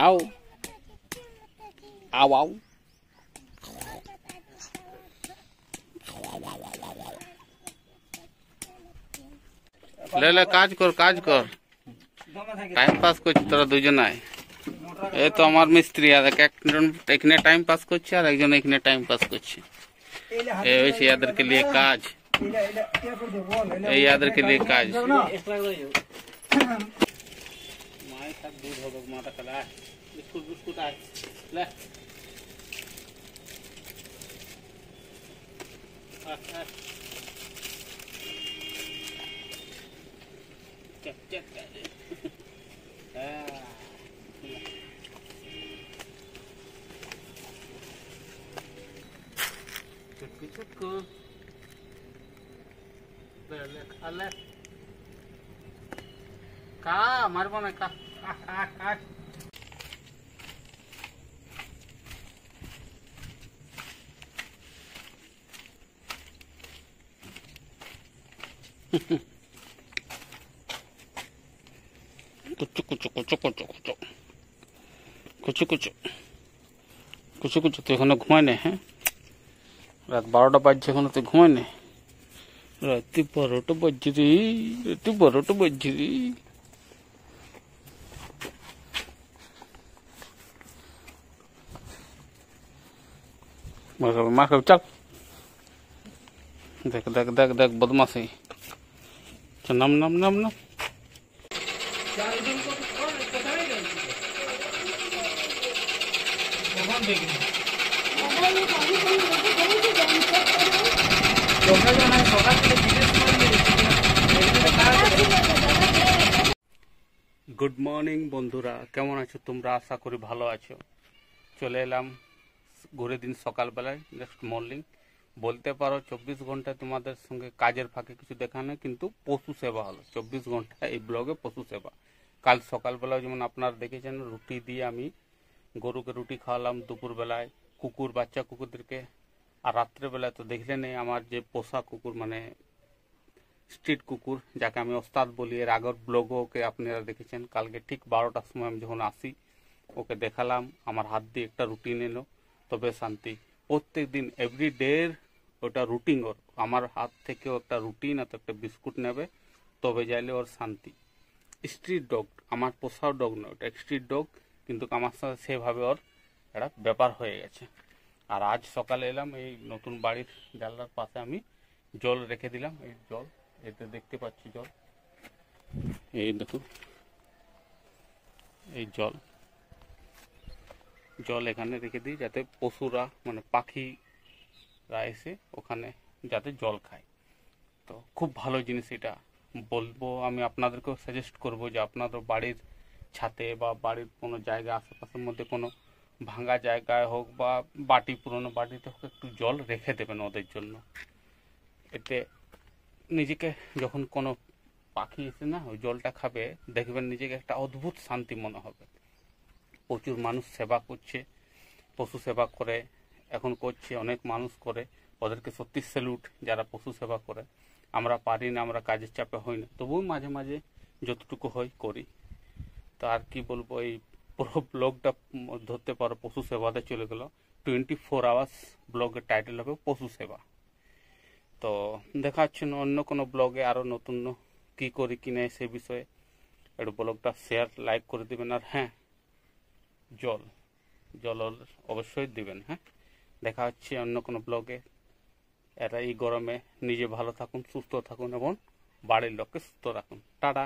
आओ आओ आओ ले ले কাজ কর টাইম পাস করছি তোরা দুজনাই এই তো আমার মিস্ত্রি আর একজন এখানে টাইম পাস করছে আর একজন এখানে টাইম পাস করছে এই হচ্ছে ইয়াদেরকে নিয়ে কাজ এই ইয়াদেরকে নিয়ে কাজ মায়ের সাথে দুধ হবে মাথা খেলা বিস্কুট বিস্কুট আয় লে check check Cucu, belek, alek, ka, marmona ka, কুচু তো এখনো ঘুমায় না হ্যাঁ রাত 12টা বাজছে এখনো তো ঘুমায় না রাতে 12টা বাজছে রে মার খাবে চল দেখ বদমাশি নাম গুড মর্নিং বন্ধুরা, কেমন আছো তোমরা? আশা করি ভালো আছো। চলে এলাম ঘুরে দিন সকালবেলায়, নেক্সট মর্নিং বলতে পারো 24 ঘন্টা তোমাদের সঙ্গে কাজের ফাঁকে কিছু দেখা নেই, কিন্তু পশু সেবা হলো 24 ঘন্টা এই ব্লগে পশু সেবা। কাল সকালবেলায় যেমন আপনারা দেখেছেন রুটি দিয়ে আমি গরুকে রুটি খাওয়ালাম, দুপুরবেলায় কুকুর বাচ্চা কুকুরদেরকে, আর রাত্রেবেলায় তো দেখলেন আমার যে পোষা কুকুর মানে স্ট্রিট কুকুর যাকে আমি ওস্তাদ বলি, এর আগের ব্লগও ওকে আপনারা দেখেছেন। কালকে ঠিক 12টার সময় আমি যখন আসি ওকে দেখালাম, আমার হাত দিয়ে একটা রুটি নিল, তবে শান্তি। প্রত্যেক দিন এভরিডে ওটা রুটিন ওর, আমার হাত থেকে একটা রুটি না তো একটা বিস্কুট নেবে, তবে যাইলে ওর শান্তি। স্ট্রিট ডগ, আমার পোষাও ডগ নয়, ওটা স্ট্রিট ডগ, কিন্তু আমার সাথে সেভাবে ওর একটা ব্যাপার হয়ে গেছে। আর আজ সকালে এলাম, এই নতুন বাড়ির জানলার পাশে আমি জল রেখে দিলাম। এই জল এতে দেখতে পাচ্ছি জল, এই দেখুন এই জল এখানে রেখে দিই যাতে পশুরা মানে পাখিরা এসে ওখানে যাতে জল খায়। তো খুব ভালো জিনিস এটা, বলবো আমি আপনাদেরকেও সাজেস্ট করব যে আপনাদের বাড়ির ছাদে বা বাড়ির কোনো জায়গা আশেপাশের মধ্যে কোনো ভাঙা জায়গায় হোক বা বাটি পুরনো বাটিতে হোক একটু জল রেখে দেবেন ওদের জন্য। এতে নিজেকে যখন কোনো পাখি এসে না ওই জলটা খাবে, দেখবেন নিজেকে একটা অদ্ভুত শান্তি মনে হবে। প্রচুর মানুষ সেবা করছে, পশু সেবা করে, এখন করছে, অনেক মানুষ করে, ওদেরকে সত্যি স্যালুট যারা পশু সেবা করে। আমরা পারি না, আমরা কাজের চাপে হই না, তবুও মাঝে মাঝে যতটুকু হয় করি। তো আর কি বলবো, এই পুরো ব্লগটা ধরতে পারো পশু সেবাতে চলে গেল। 24 আওয়ার্স ব্লগের টাইটেল হবে পশু সেবা। তো দেখা হচ্ছে অন্য কোনো ব্লগে আরও নতুন কি করি কি নেই সে বিষয়ে একটু ব্লগটা শেয়ার লাইক করে দিবেন। আর হ্যাঁ, জল অবশ্যই দিবেন। হ্যাঁ, দেখা হচ্ছে অন্য কোনো ব্লগে। এরা এই গরমে নিজে ভালো থাকুন, সুস্থ থাকুন এবং বাড়ির লোককে সুস্থ রাখুন। টাটা।